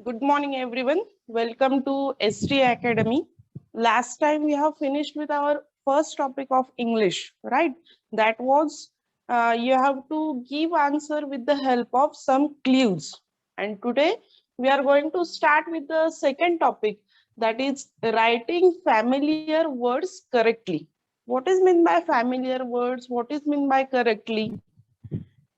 Good morning, everyone. Welcome to ST Academy. Last time we have finished with our first topic of English, right? That was you have to give answer with the help of some clues. And today we are going to start with the second topic, that is writing familiar words correctly. What is meant by familiar words? What is meant by correctly?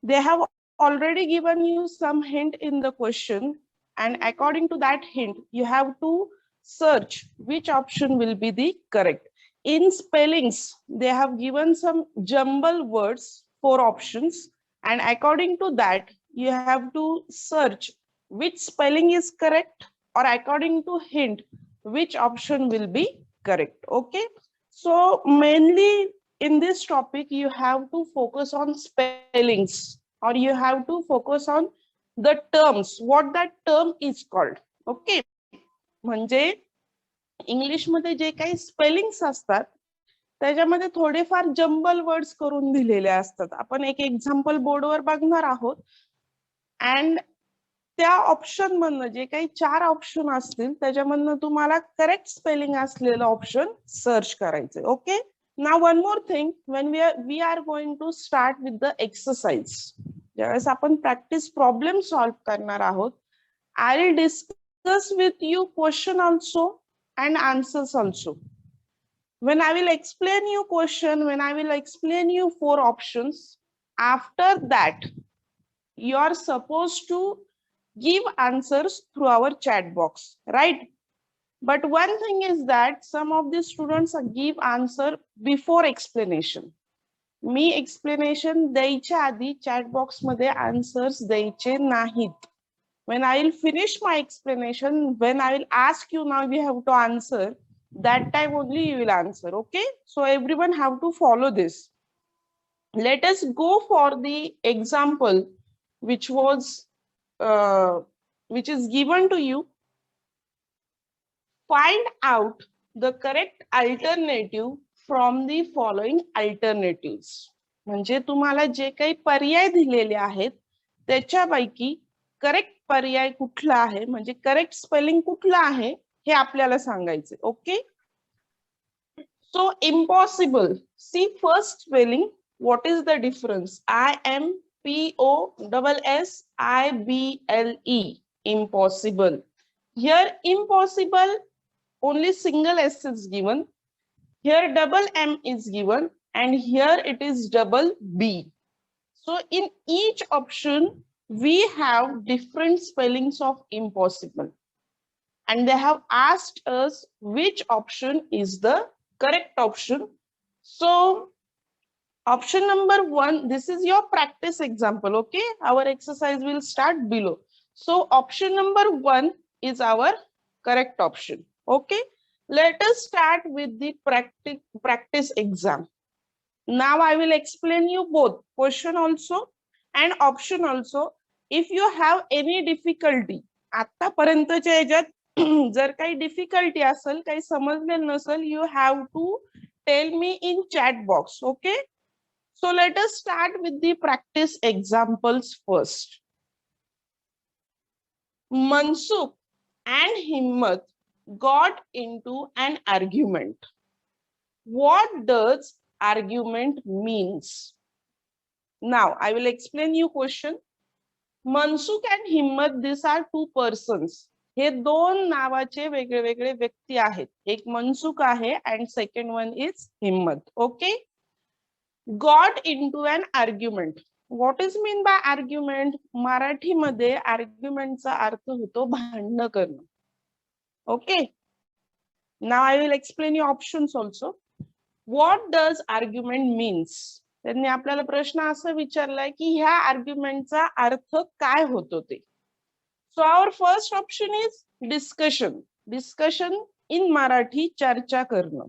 They have already given you some hint in the question, and according to that hint you have to search which option will be the correct. In spellings they have given some jumble words, four options, and according to that you have to search which spelling is correct, or according to hint which option will be correct. Okay, so mainly in this topic you have to focus on spellings, or you have to focus on the terms, what that term is called. Okay, म्हणजे English मध्ये जे काही spellings असतात त्याच्यामध्ये थोडेफार jumble words करून दिलेले असतात. आपण एक एक्झाम्पल बोर्डवर बघणार आहोत, अँड त्या ऑप्शन मधनं जे काही चार ऑप्शन असतील त्याच्यामधनं तुम्हाला करेक्ट स्पेलिंग असलेलं ऑप्शन सर्च करायचंय. Okay, now one more thing, when we are going to start with the exercise, ज्यावेळेस आपण प्रॅक्टिस प्रॉब्लेम सॉल्व्ह करणार आहोत, I will discuss with you question also and answers also. When I will explain you question, when I will explain you four options, after that you are supposed to give answers through our chat box, right? But one thing is that some of the students give answer before explanation. Me explanation द्यायच्या आधी chat box मध्ये answers द्यायचे नाहीत. When I will finish my explanation, when I will ask you now you have to answer, that time only you will answer. Okay, so everyone have to follow this. Let us go for the example which was which is given to you. Find out the correct alternative from the following alternatives. म्हणजे तुम्हाला जे काही पर्याय दिलेले आहेत त्याच्यापैकी correct पर्याय कुठला आहे, म्हणजे करेक्ट स्पेलिंग कुठला आहे हे आपल्याला सांगायचे. Okay, so impossible, see first spelling, what is the difference? IMPOSSIBLE, impossible. Here impossible only single S is given, here double M is given, and here it is double B. So in each option we have different spellings of impossible, and they have asked us which option is the correct option. So option number one, this is your practice example. Okay, our exercise will start below. So option number one is our correct option. Okay, let us start with the practice exam. Now I will explain you both question also and option also. If you have any difficulty, आतापर्यंतच्या ह्याच्यात जर काही difficulty असेल, काही समजलेलं नसेल, you have to tell me in chat box. Okay, so let us start with the practice examples first. Mansukh and Himmat got into an argument. What does argument means? Now I will explain you question. Mansukh and Himmat, these are two persons. हे दोन नावाचे वेगळे वेगळे व्यक्ती आहेत. एक मनसुख आहे and second one is Himmat. Okay, got into an argument. What is mean by argument? Marathi मध्ये आर्ग्युमेंटचा अर्थ होतो भांडण करणं. Okay, now I will explain you options also. What does argument means? त्यांनी आपल्याला प्रश्न असा विचारलाय की ह्या आर्ग्युमेंटचा अर्थ काय होतो ते. So our first option is discussion. Discussion in Marathi चर्चा करणं.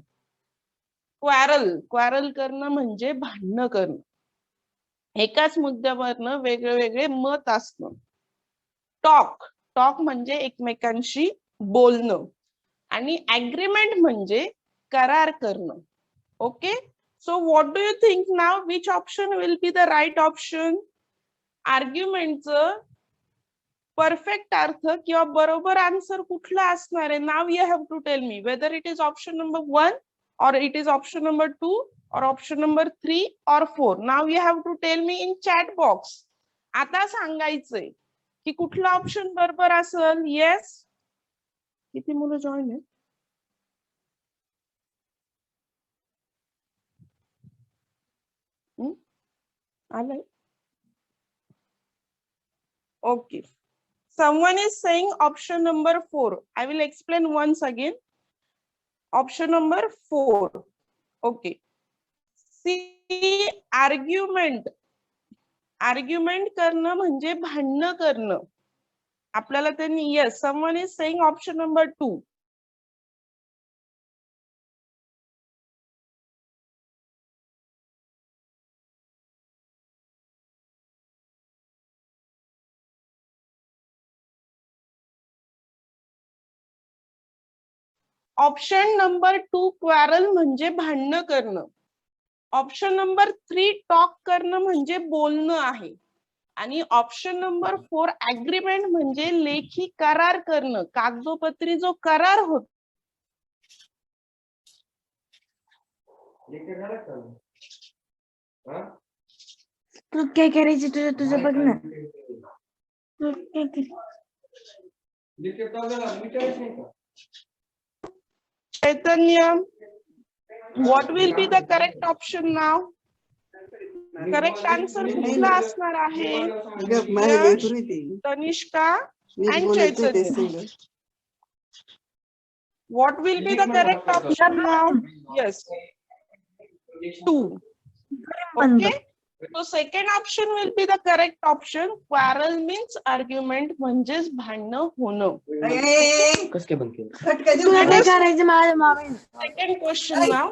क्वॅरल करणं म्हणजे भांडणं करणं, एकाच मुद्द्यावरनं वेगळे वेगळे मत असणं. टॉक म्हणजे एकमेकांशी बोलणं, आणि ऍग्रीमेंट म्हणजे करार करणं. Okay, so what do you think now, which option will be the right option? Argument perfect अर्थ किंवा बरोबर आन्सर कुठला असणार आहे. Now you have to tell me whether it is option number 1 or it is option number 2 or option number 3 or 4. Now you have to tell me in chat box. आता सांगायचंय की कुठला ऑप्शन बरोबर असेल. Yes, किती मुलं join आहे. आलंय. Okay. Someone is saying option number 4. I will explain once again. Option number 4. Okay. See, argument. Argument करणं म्हणजे भांडण करणं. आपल्याला त्यांनी yes, someone is saying option number 2. Option number 2 quarrel म्हणजे भांडण करणं. ऑप्शन नंबर 3 टॉक करणं म्हणजे बोलणं आहे. आणि ऑप्शन नंबर 4 अग्रीमेंट म्हणजे लेखी करार करणं, कागदोपत्री जो करार होतो. तू काय करायचं तुझं तुझं बघ ना. चैतन्य, what will be the correct option now? Correct answer कुठला असणार आहे. Tanishka and Chaitanya. What will be the correct option now? Yes, 2. Okay, so second option will be the correct option. Quarrel means argument म्हणजेच भांडणं होणं. तुला काय करायचं माझ्या mobile. Second question now.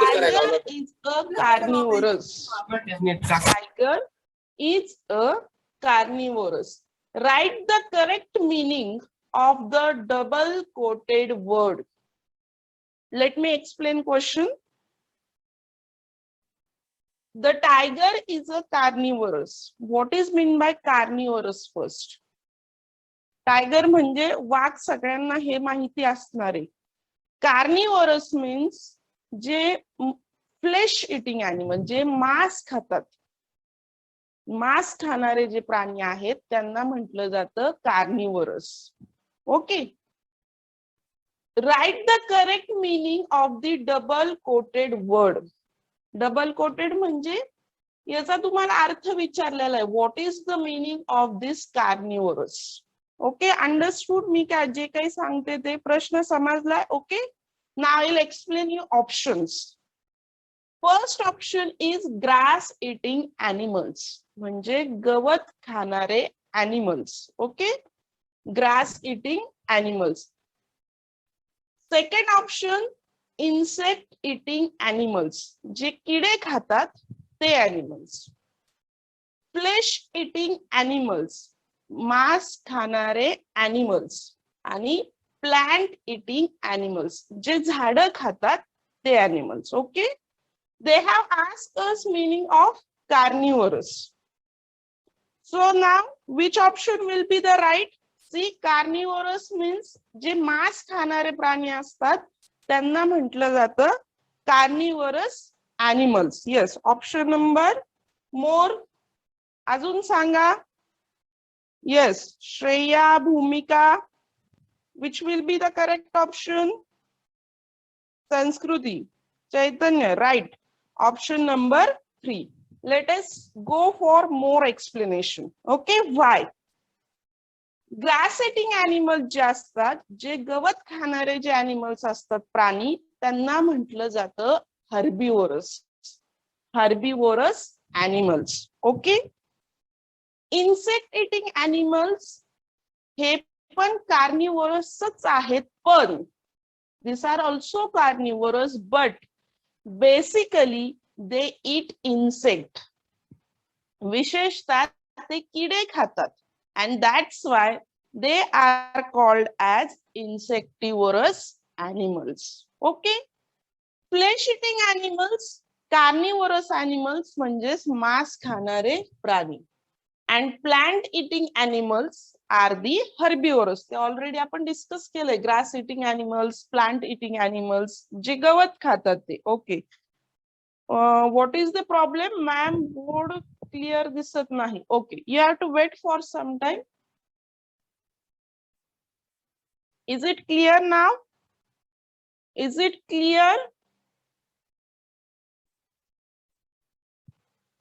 Tiger is a carnivorous. Tiger is a carnivorous. Write the correct meaning of the double quoted word. Let me explain question. The tiger is a carnivorous. What is mean by carnivorous first? Tiger म्हणजे वाघ, सगळ्यांना हे माहिती असणार आहे. Carnivorous means जे flesh eating animal, जे मांस खातात, मांस खाणारे जे प्राणी आहेत त्यांना म्हटलं जातं carnivorous. Okay, write the correct meaning of the double quoted word. Double quoted म्हणजे याचा तुम्हाला अर्थ विचारलेला आहे. What is the meaning of this carnivorous. Okay, understood. मी काय जे काही सांगते ते प्रश्न समजलाय. Okay, now I will explain you options. First option is grass eating animals, म्हणजे गवत खाणारे animals. Okay, grass eating animals. Second option insect eating animals, जे किडे खातात ते ॲनिमल्स. फ्लेश इटिंग ॲनिमल्स, मांस खाणारे ॲनिमल्स. आणि प्लांट इटिंग ॲनिमल्स, जे झाडं खातात ते animals. Okay, they have asked us meaning of carnivorous. So now which option will be the right. See, carnivorous means जे मांस खाणारे प्राणी असतात त्यांना म्हटलं जातं carnivorous animals. Yes, option number more. अजून सांगा. Yes, Shreya, Bhumika, which will be the correct option? Sanskruti, Chaitanya, right. Option number 3. Let us go for more explanation. Okay, why? Grass eating animals जे असतात, जे गवत खाणारे जे animals असतात प्राणी, त्यांना म्हटलं जातं herbivores. Herbivorous animals. Okay. Insect eating animals हे पण कार्निवोरसच आहेत, पण this are also carnivorous, but basically they eat insect. विशेषतः ते किडे खातात, and that's why they are called as insectivorous animals. Okay, flesh eating animals, carnivorous animals म्हणजेच मांस खाणारे प्राणी. and plant eating animals are the herbivores. ते already आपण डिस्कस केलंय. Grass eating animals, plant eating animals, जे गवत खातात ते. Okay. What is the problem? Ma'am board clear दिसत नाही. Okay, you have to wait for some time. Is it clear now? Is it clear?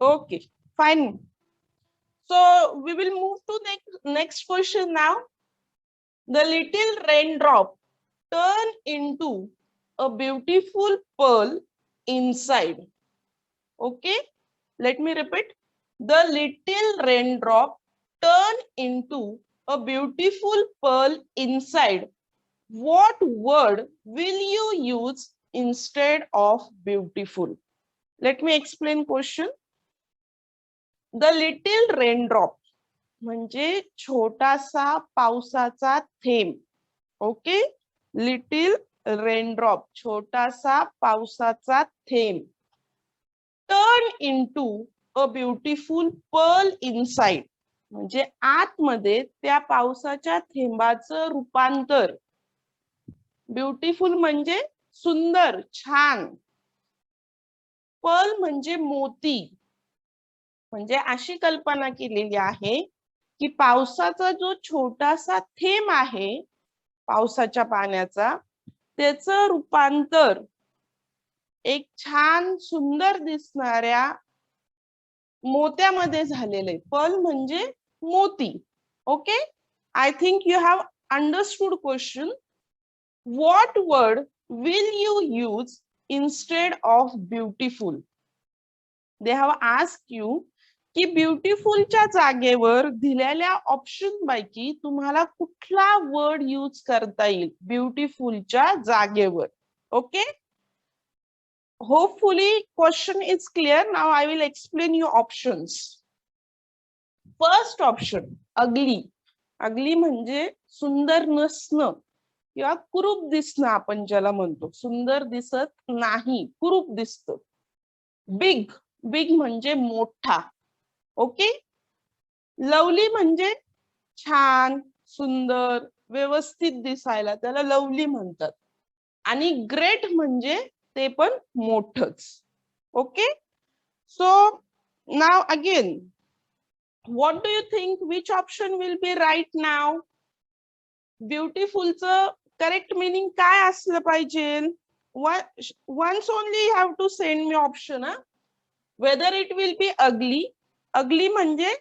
Okay, fine. So we will move to next question now. The little raindrop turn into a beautiful pearl inside. Okay, let me repeat. The little raindrop turn into a beautiful pearl inside. What word will you use instead of beautiful? Let me explain question. The little raindrop म्हणजे छोटासा पावसाचा थेंब. Okay, little raindrop छोटासा पावसाचा थेंब. Turn into a beautiful pearl inside म्हणजे आतमध्ये त्या पावसाच्या थेंबाचं रूपांतर. ब्युटिफुल म्हणजे सुंदर, छान. पर्ल म्हणजे मोती. म्हणजे अशी कल्पना केलेली आहे की पावसाचा जो छोटासा थेंब आहे पावसाच्या पाण्याचा, त्याचं रूपांतर एक छान सुंदर दिसणाऱ्या मोत्यामध्ये झालेले. पर्ल म्हणजे मोती. Okay, I think you have understood question. What word will you use instead of beautiful? They have asked you की ब्युटिफुलच्या जागेवर दिलेल्या ऑप्शन पैकी तुम्हाला कुठला वर्ड यूज करता येईल ब्युटिफुलच्या जागेवर. Okay, hopefully question is clear. Now I will explain you options. First option, ugly. ugly म्हणजे सुंदर नसणं किंवा कुरूप दिसणं. आपण ज्याला म्हणतो सुंदर दिसत नाही, कुरूप दिसतं. बिग, बिग म्हणजे मोठा. ओके, लवली म्हणजे छान, सुंदर, व्यवस्थित दिसायला, त्याला लवली म्हणतात. आणि ग्रेट म्हणजे ते पण मोठच. Okay, so now again, what do you think which option will be right now? ब्युटिफुलचं करेक्ट मीनिंग काय असलं पाहिजे? Once only you have to send me option. Whether it will be ugly. Ugly म्हणजे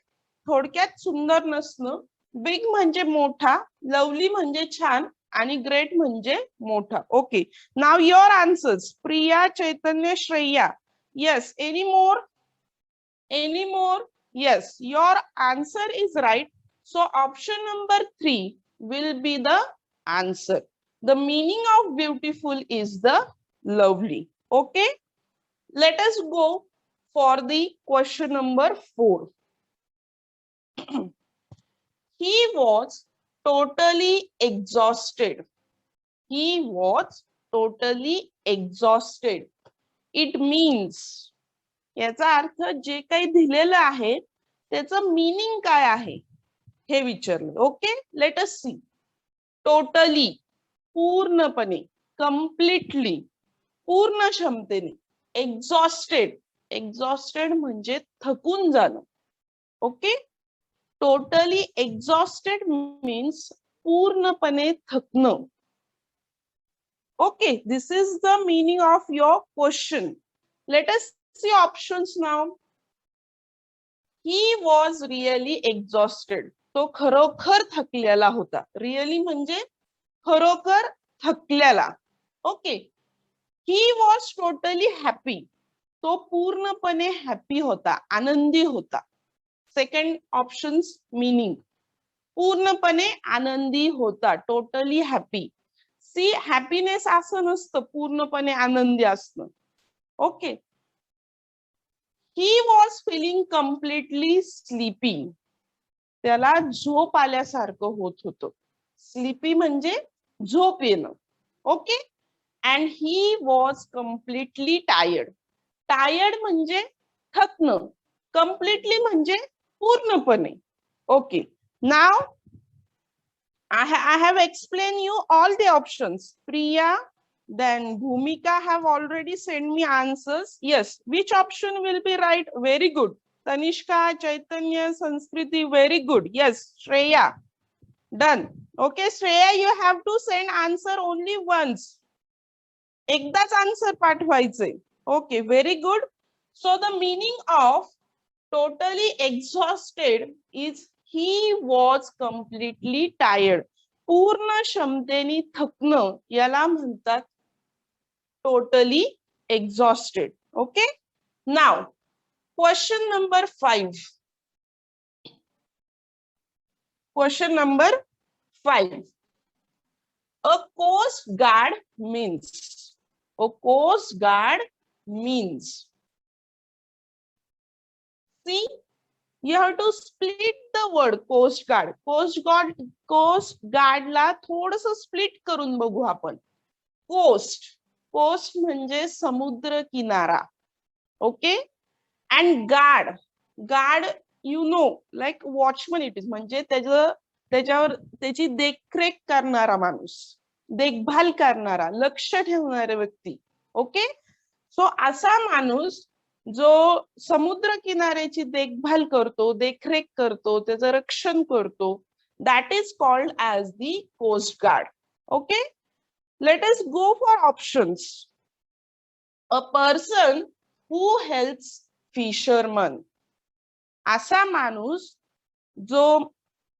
थोडक्यात सुंदर नसणं. बिग म्हणजे मोठा. लवली म्हणजे छान. आणि ग्रेट म्हणजे मोठा. Okay, now your answers. Priya, Chaitanya, Shreya. Yes, any more? Any more? Yes, your answer is right. So option number 3 will be the answer. The meaning of beautiful is the lovely. Okay, let us go for the question number 4. He was totally exhausted. He was totally exhausted. It means, याचा अर्थ जे काही दिलेलं आहे त्याचं meaning काय आहे हे विचारलं. Okay, let us see. Totally पूर्णपणे, कम्प्लिटली पूर्ण क्षमतेने. एक्झॉस्टेड, एक्झॉस्टेड म्हणजे थकून जाणं. ओके, टोटली एक्झॉस्टेड मीन्स पूर्णपणे थकणं. Okay, this is the meaning of your question. Let us see options now. He was really exhausted. तो खरोखर थकलेला होता. रिअली म्हणजे खरोखर थकलेला. Okay, he was totally happy. तो पूर्णपणे हॅपी होता, आनंदी होता. सेकंड ऑप्शन मीनिंग, पूर्णपणे आनंदी होता, टोटली हॅपी. सी, हॅपीनेस असं नसतं पूर्णपणे आनंदी असणं. Okay, he was feeling completely sleepy. त्याला झोप आल्यासारखं होत होतं. स्लीपी म्हणजे झोप येणं. Okay, and he was completely tired. Tired म्हणजे थकणं. completely म्हणजे पूर्णपणे. Okay, now I have explained you all the options. Priya, then Bhumika have already sent me answers. Yes, which option will be right? Very good. Tanishka, Chaitanya, Sanskriti, very good. Yes, Shreya, done. Okay, Shreya, you have to send answer only once. एकदाच answer पाठवायचे. Okay, very good. So the meaning of totally exhausted is he was completely tired. पूर्ण क्षमतेने थकणं याला म्हणतात totally exhausted. Okay, now question number 5. Question number 5. A coast guard means. A coast guard means. See, you have to split the word coast guard. Coast guard ला थोडंसं split करून बघू आपण. Coast म्हणजे समुद्र किनारा. Okay, and guard you know like watchman it is, म्हणजे त्याच्यावर त्याची देखरेख करणारा माणूस, देखभाल करणारा, लक्ष ठेवणारे व्यक्ती. ओके, सो असा माणूस जो समुद्र किनाऱ्याची देखभाल करतो, देखरेख करतो, त्याचं रक्षण करतो, that is called as the coast guard. Okay, let us go for options. A person who helps fisherman. असा माणूस जो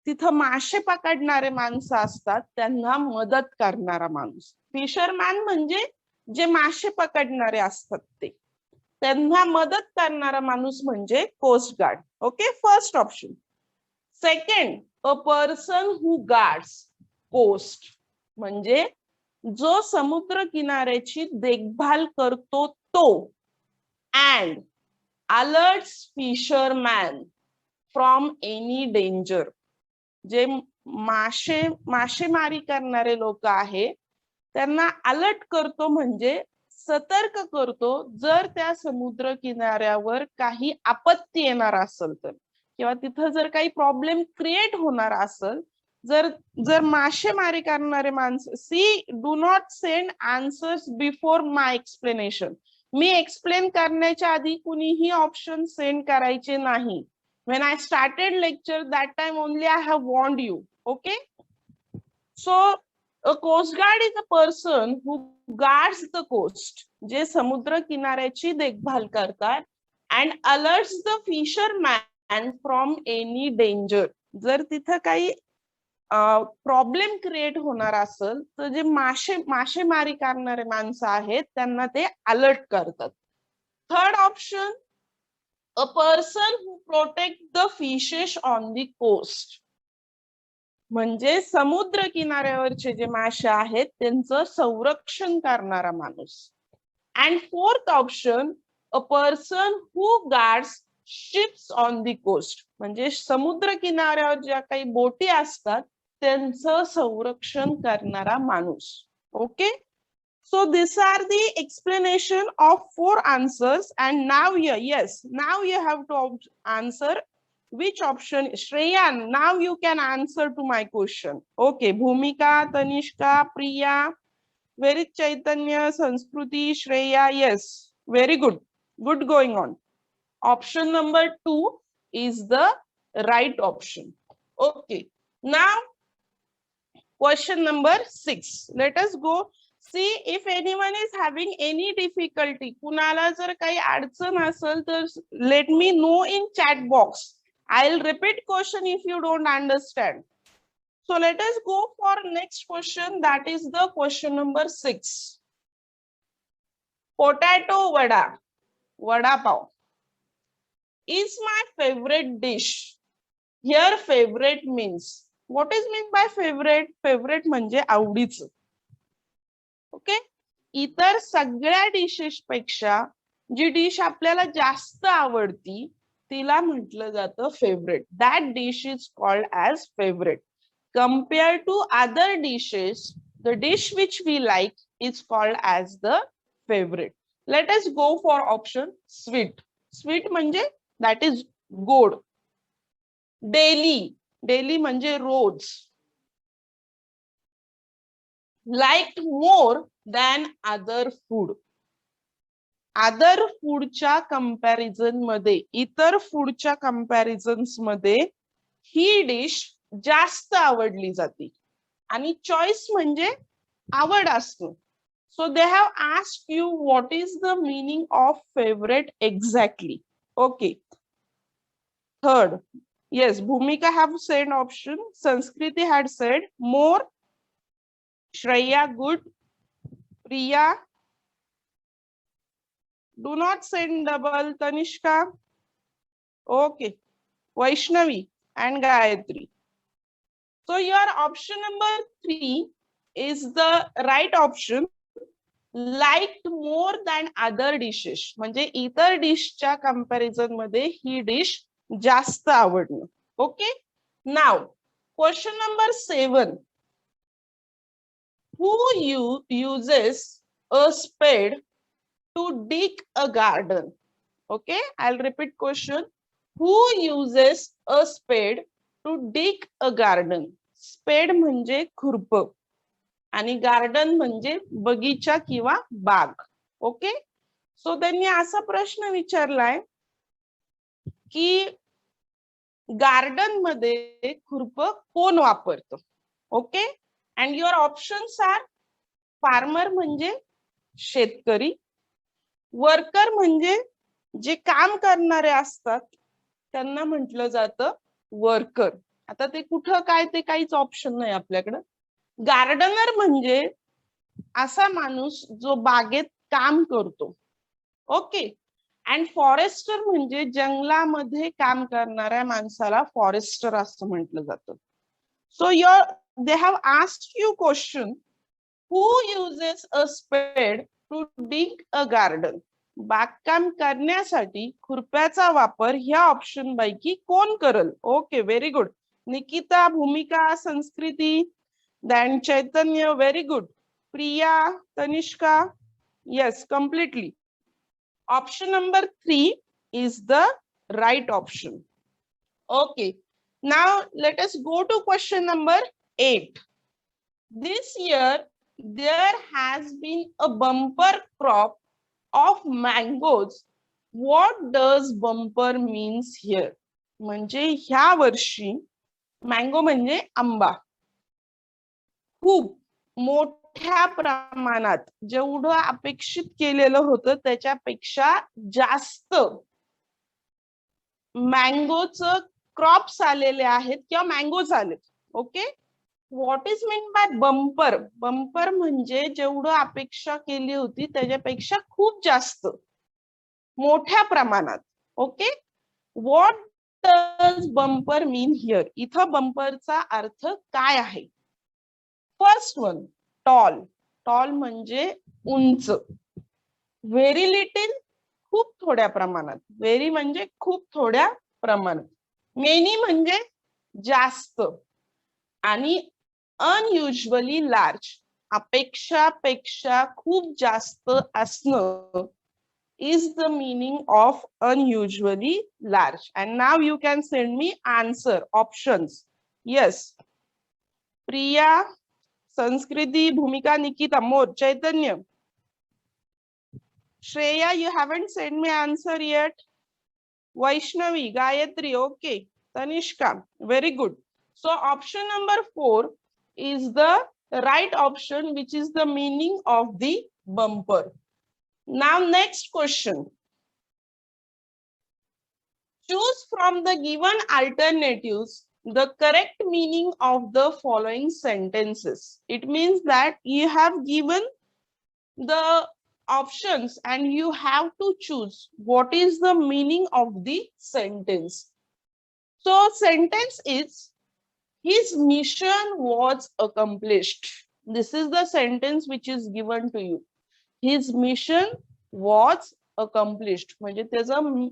तिथं मासे पकडणारे माणसं असतात त्यांना मदत करणारा माणूस. फिशरमॅन म्हणजे जे मासे पकडणारे असतात ते, त्यांना मदत करणारा माणूस म्हणजे coast guard. Okay, first option. Second, a person who guards coast, म्हणजे जो समुद्र किनाऱ्याची देखभाल करतो तो. And alerts fisherman from any danger. जे मासेमारी करणारे लोक आहे त्यांना अलर्ट करतो, म्हणजे सतर्क करतो जर त्या समुद्र किनाऱ्यावर काही आपत्ती येणार असेल तर, किंवा तिथं जर काही प्रॉब्लेम क्रिएट होणार असेल, जर मासेमारी करणारे माणसं. See, do not send answers before my explanation. मी एक्सप्लेन करण्याच्या आधी कुणीही ऑप्शन सेंड करायचे नाही. When I started lecture, that time only I have warned you. Okay, so a coast guard is a person who guards the coast, जे समुद्र किनाऱ्याची देखभाल करतात, and alerts the fisherman from any danger. जर तिथं काही प्रॉब्लेम क्रिएट होणार असेल तर जे मासेमारी करणारे माणसं आहेत त्यांना ते अलर्ट करतात. Third option, a person who protect the fishes on the coast, म्हणजे समुद्र किनाऱ्यावरचे जे मासे आहेत त्यांचं संरक्षण करणारा माणूस. And fourth option, a person who guards ships on the coast, म्हणजे समुद्र किनाऱ्यावर ज्या काही बोटी असतात त्यांचं संरक्षण करणारा माणूस. Okay, so these are the explanation of 4 answers, and now now you have to answer which option. Shreya, now you can answer to my question. Okay, Bhumika, Tanishka, Priya, very Chaitanya, Sanskriti, Shreya, yes, very good going on. Option number 2 is the right option. Okay, now question number 6. Let us go. See, if anyone is having any difficulty, कुणाला जर काही अडचण असेल तर let me know in chat box. I'll repeat question if you don't understand. So let us go for next question, that is the question number 6. Potato vada pav is my favorite dish. Here favorite means, what is meant by favorite? Favorite म्हणजे आवडीचं. Okay, इतर सगळ्या dishes पेक्षा जी dish आपल्याला जास्त आवडती तिला म्हटलं जातं favourite. That dish is called as favourite. Compare to other dishes, the dish which we like is called as the favourite. Let us go for option sweet. Sweet म्हणजे दॅट इज गोड. Daily म्हणजे रोज. Liked more than other food. Other फूडच्या comparison मध्ये, इतर फूडच्या comparisons मध्ये ही dish जास्त आवडली जाते. आणि चॉईस म्हणजे आवड असतो. So they have asked you what is the meaning of favorite exactly. Okay. Third, yes, Bhumika have said option. Sanskriti had said more. Shreya good. Priya, do not send double. Tanishka, okay. Vaishnavi and Gayatri. So your option number 3 is the right option. Liked more than other dishes. म्हणजे इतर डिशच्या comparison मध्ये ही dish जास्त आवडणं. Okay. Now question number 7. Who uses a spade to dig a garden? Okay, I'll repeat question. Who uses a spade to dig a garden? Spade म्हणजे खुरप आणि garden म्हणजे बगीचा किंवा बाग. ओके. सो त्यांनी असा प्रश्न विचारलाय की गार्डन मध्ये खुरप कोण वापरतो. Okay. And your options are farmer म्हणजे शेतकरी, वर्कर म्हणजे जे काम करणारे असतात त्यांना म्हटलं जातं वर्कर. आता ते कुठं काय ते काहीच ऑप्शन नाही आपल्याकडे. गार्डनर म्हणजे असा माणूस जो बागेत काम करतो. ओके. अँड फॉरेस्टर म्हणजे जंगलामध्ये काम करणाऱ्या माणसाला फॉरेस्टर असं म्हटलं जातं. So they have asked you question, who uses a spade to dig a garden? बागकाम करण्यासाठी खुरप्याचा वापर ह्या ऑप्शन पैकी कोण करल? Okay, very good. निकिता, भूमिका, संस्कृती, then Chaitanya, very good. Priya, Tanishka, yes, completely. Option number 3 is the right option. Okay, now let us go to question number 8. This year there has been a bumper crop of mangoes. What does bumper means here? म्हणजे ह्या वर्षी mango म्हणजे आंबा खूप मोठ्या प्रमाणात, जेवढं अपेक्षित केलेलं होतं त्याच्यापेक्षा जास्त मँगोचं क्रॉप्स आलेले आहेत किंवा मँगोज आलेत. Okay. What is mean by bumper? Bumper म्हणजे जेवढं अपेक्षा केली होती त्याच्यापेक्षा खूप जास्त मोठ्या प्रमाणात. Okay. What does bumper mean here? इथं बंपरचा अर्थ काय आहे? First one, tall. टॉल म्हणजे उंच. व्हेरी लिटिल, खूप थोड्या प्रमाणात. व्हेरी म्हणजे खूप थोड्या प्रमाणात. मेनी म्हणजे जास्त. आणि अनयुजुअली लार्ज, अपेक्षापेक्षा खूप जास्त असणं is the meaning of unusually large. And now you can send me answer options. Yes, Priya, Sanskriti, Bhumika, Nikita, more. Chaitanya, Shreya, you haven't sent me answer yet. Vaishnavi, Gayatri, okay. Tanishka, very good. So option number 4 is the right option, which is the meaning of the bumper. Now next question. Choose from the given alternatives the correct meaning of the following sentences. It means that you have given the options and you have to choose what is the meaning of the sentence. So sentence is, his mission was accomplished. This is the sentence which is given to you. His mission was accomplished. म्हणजे त्याचं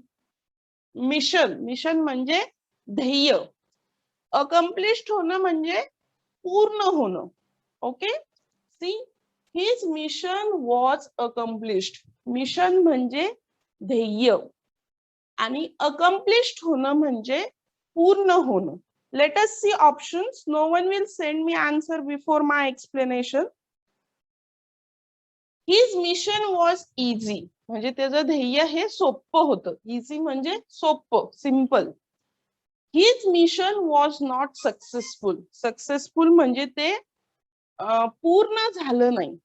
mission म्हणजे ध्येय. Accomplished होणं म्हणजे पूर्ण होणं. Okay. See, his mission was accomplished. Mission म्हणजे ध्येय आणि अकम्प्लिश्ड होणं म्हणजे पूर्ण होणं. Let us see options. No one will send me answer before my explanation. His mission was easy, म्हणजे त्याचं ध्येय हे सोपं होतं. इझी म्हणजे सोपं, simple. His mission was not successful. Successful म्हणजे ते पूर्ण झालं नाही,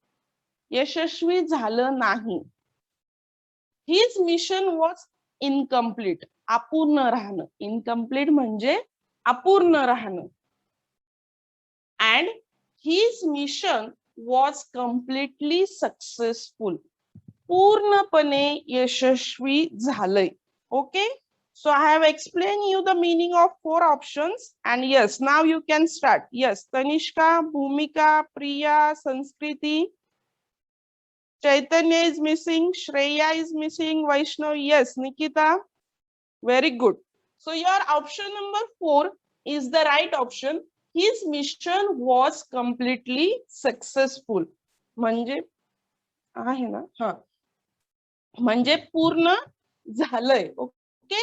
यशस्वी झालं नाही. His mission was incomplete. अपूर्ण राहणं. इनकम्प्लीट म्हणजे अपूर्ण राहणं. And his mission was completely successful. पूर्णपणे यशस्वी झालंय. Okay. So I have explained you the meaning of 4 options, and yes, now you can start. Yes, Tanishka, Bhumika, Priya, Sanskriti, Chaitanya is missing, Shreya is missing, Vaishnav, yes, Nikita, very good. So your option number 4 is the right option. His mission was completely successful. म्हणजे आहे ना, हा म्हणजे पूर्ण झालंय. Okay.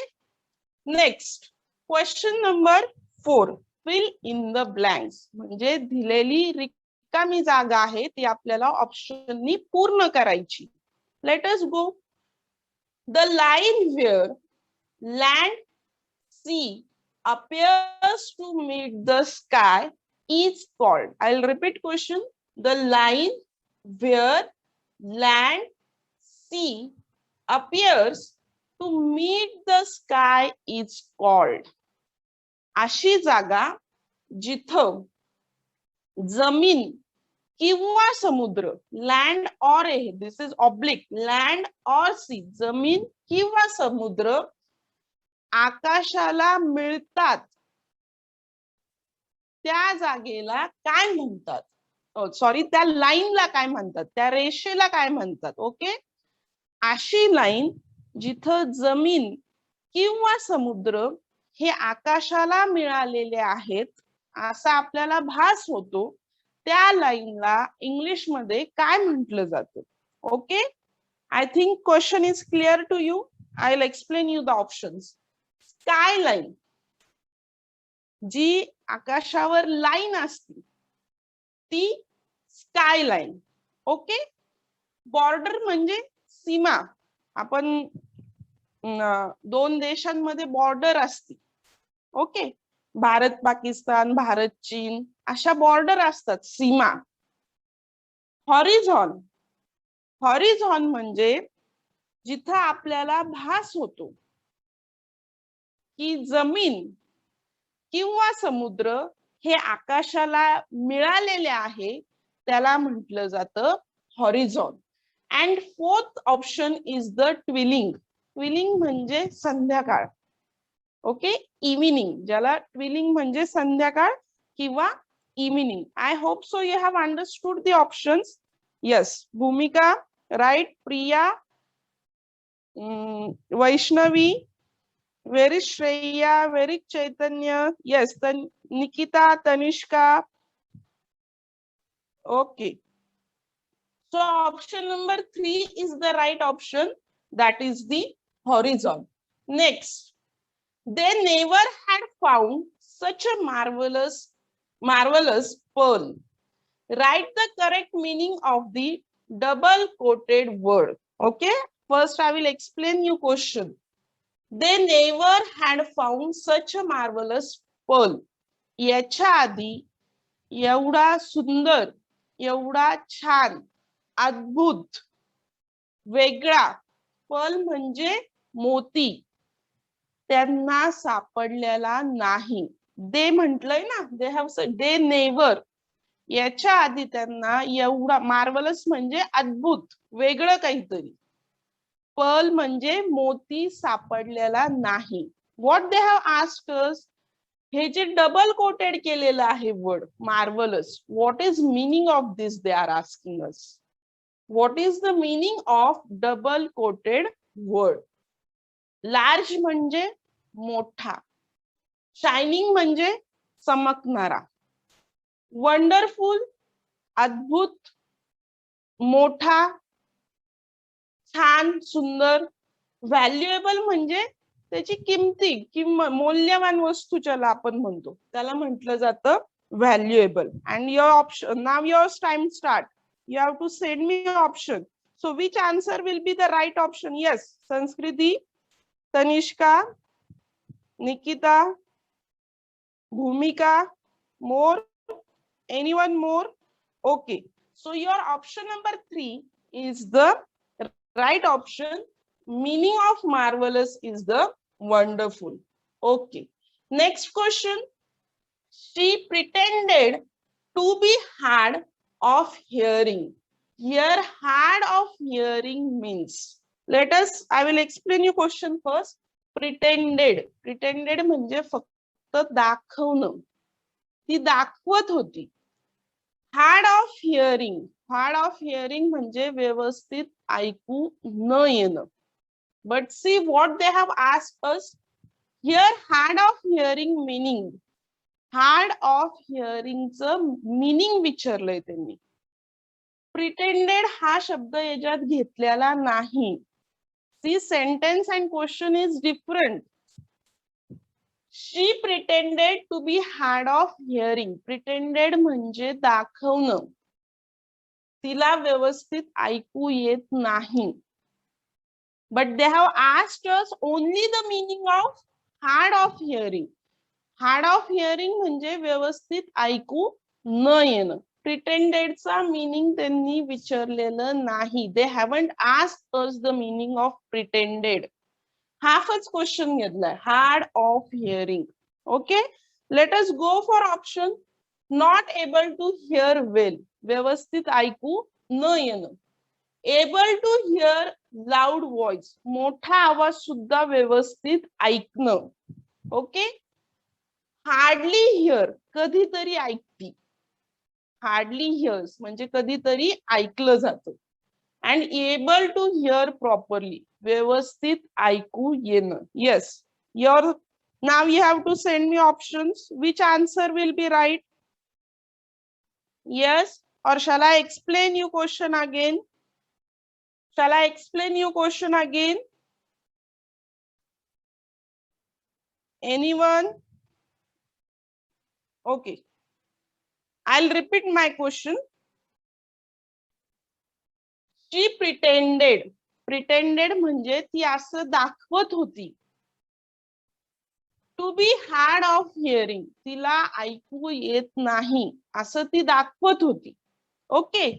Next question number 4. Fill in the blanks. म्हणजे दिलेली रिकामी जागा आहे ती आपल्याला ऑप्शननी पूर्ण करायची. Let us go. The line where land sea appears to meet the sky is called. I'll repeat question. The line where land sea appears to meet the sky is called. अशी जागा जिथं जमीन किंवा समुद्र, लँड और ए, दिस is oblique, land और C, जमीन किंवा समुद्र आकाशाला मिळतात, त्या जागेला काय म्हणतात? सॉरी, त्या लाईनला काय म्हणतात? त्या रेषेला काय म्हणतात? ओके. अशी लाईन जिथं जमीन किंवा समुद्र हे आकाशाला मिळालेले आहेत असा आपल्याला भास होतो, त्या लाईनला इंग्लिश मध्ये काय म्हटलं जातं? Okay. I think question is clear to you. I will explain you the options. Sky line, जी आकाशावर लाईन असते ती स्काय लाईन. ओके. बॉर्डर म्हणजे सीमा. आपण दोन देशांमध्ये बॉर्डर असते. ओके. भारत पाकिस्तान, भारत चीन, अशा बॉर्डर असतात, सीमा. हॉरिझॉन, हॉरिझॉन म्हणजे जिथं आपल्याला भास होतो की जमीन किंवा समुद्र हे आकाशाला मिळालेले आहे, त्याला म्हटलं जातं horizon. And fourth option is the twilling. Twilling म्हणजे संध्याकाळ. ओके. इव्हिनिंग, ज्याला ट्विलिंग म्हणजे संध्याकाळ किंवा evening. I hope so you have understood the options. Yes, Bhumika right, Priya, Vaishnavi, where is Shreya, where is Chaitanya? Yes, Nikita, Tanishka. Okay. So option number 3 is the right option. That is the horizon. Next, they never had found such a marvelous pearl. Write the correct meaning of the double quoted word. Okay. First, I will explain you question. They never had found such a marvelous pearl. याच्या आधी एवढा सुंदर, एवढा छान, अद्भुत, वेगळा, pearl म्हणजे मोती, त्यांना सापडलेला नाही. दे म्हटलंय ना, they have sed, they never. याच्या आधी त्यांना एवढा, मार्वलस म्हणजे अद्भुत, वेगळं काहीतरी, पर्ल म्हणजे मोती सापडलेला नाही. व्हॉट दे हॅव आस्क्ड अस, हे जे डबल कोटेड केलेलं आहे word marvellous, what is meaning of this they are asking us. What is the meaning of double quoted word? Large म्हणजे मोठा, शायनिंग म्हणजे चमकणारा, वंडरफुल अद्भुत, मोठा, छान, सुंदर, व्हॅल्युएबल म्हणजे त्याची किमती मौल्यवान वस्तू ज्याला आपण म्हणतो त्याला म्हटलं जातं valuable. And your option now your time start. You have to send me option. So which answer will be the right option? Yes, Sanskruti, Tanishka, Nikita, भूमिका, more, anyone more? Okay, so your option number 3 is the right option. Meaning of marvelous is the wonderful. Okay, next question. She pretended to be hard of hearing. Here hard of hearing means, I will explain you question first. Pretended म्हणजे फक्त दाखवणं, ती दाखवत होती. Hard of hearing म्हणजे व्यवस्थित ऐकू न येणं. But see what they have asked us here. Hard of hearing meaning, hard of हिअरिंगचं मीनिंग विचारलंय त्यांनी. प्रिटेंडेड हा शब्द याच्यात घेतलेला नाही. See sentence and question is different. She pretended to be hard of hearing. Pretended म्हणजे दाखवणं, तिला व्यवस्थित ऐकू येत नाही. But they have asked us only the meaning of hard of hearing. Hard of hearing म्हणजे व्यवस्थित ऐकू न येणं. Pretendedचा meaning त्यांनी विचारलेलं नाही. They haven't asked us the meaning of pretended. हाफच क्वेश्चन घेतलाय, hard of hearing. Okay, let us go for option. Not able to hear well, व्यवस्थित ऐकू न येणं. Able to hear loud voice, मोठा आवाज सुद्धा व्यवस्थित ऐकणं. ओके, हार्डली हिअर, कधीतरी ऐकती. हार्डली हिअर्स म्हणजे कधीतरी ऐकलं जातं. And able to hear properly, व्यवस्थित ऐकू येणं. Yes, now you have to send me options. Which answer will be right? Yes, or shall I explain you question again? Shall I explain you question again? Anyone? Okay, I'll repeat my question. She pretended म्हणजे ती असं दाखवत होती. To be hard of hearing, तिला ऐकू येत नाही असं ती दाखवत होती. ओके,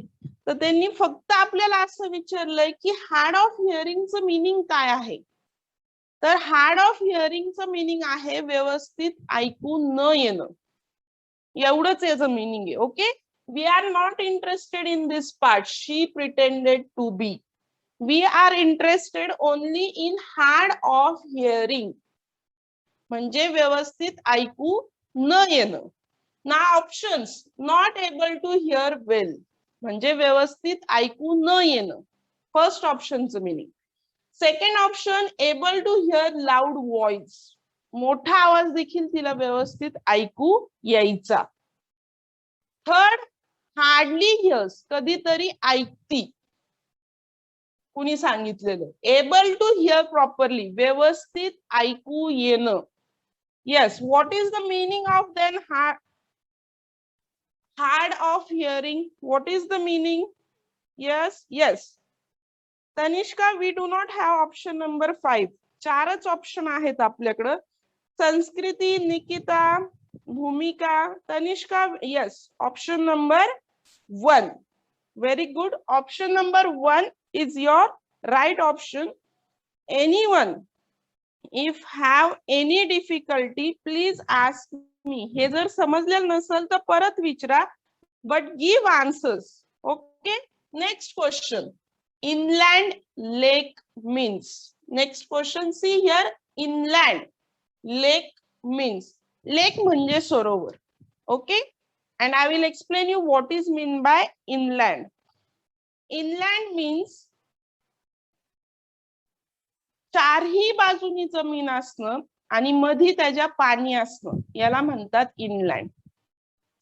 तर त्यांनी फक्त आपल्याला असं विचारलंय की हार्ड ऑफ हिअरिंगचं मीनिंग काय आहे. तर हार्ड ऑफ हिअरिंगचं मीनिंग आहे व्यवस्थित ऐकू न येणं, एवढंच याचं मीनिंग आहे. Okay, we are not interested in this part. She pretended to be. We are interested only in hard of hearing, म्हणजे व्यवस्थित ऐकू न येणं. ना options, not able to hear well म्हणजे व्यवस्थित ऐकू न येणं, फर्स्ट ऑप्शनचं meaning. Second option, able to hear loud voice, मोठा आवाज देखील तिला व्यवस्थित ऐकू यायचा. थर्ड, हार्डली हिअर्स, कधीतरी ऐकती, कुणी सांगितलेलं. एबल टू हिअर प्रॉपरली, व्यवस्थित ऐकू येणं. Yes, what is the meaning of then hard of hearing? What is the meaning? Yes. Tanishka, we do not have option number 5. चारच ऑप्शन आहेत आपल्याकडं. संस्कृती, निकिता, भूमिका, Tanishka. Yes, option number 1. Very good. Option number 1 is your right option. Anyone, if have any difficulty, please ask me. हे जर समजलेलं नसेल तर परत विचारा, but give answers. Okay, next question. Inland lake means. Next question, see here. Inland lake means, lake म्हणजे सरोवर. Okay, and I will explain you what is mean by inland. Inland means चारही बाजूनी जमीन असणं आणि मध्ये त्याच्या पाणी असणं, याला म्हणतात इनलँड.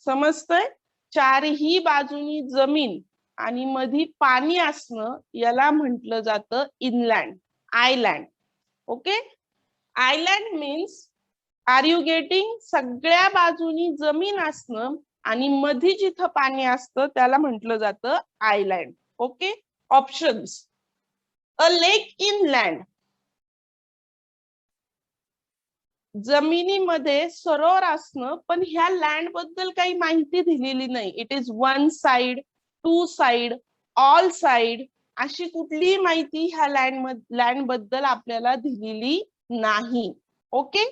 समजतंय? चारही बाजूनी जमीन आणि मध्ये पाणी असणं याला म्हटलं जातं inland, island. Okay, island means are you getting, सगळ्या बाजूनी जमीन असणं आणि मध्ये जिथं पाणी असतं त्याला म्हटलं जातं island. Okay, options. A lake in land, जमिनीमध्ये सरोवर असणं पण ह्या लँड बद्दल काही माहिती दिलेली नाही. It is one side, two side, all side, अशी कुठलीही माहिती ह्या लँड बद्दल आपल्याला दिलेली नाही. ओके,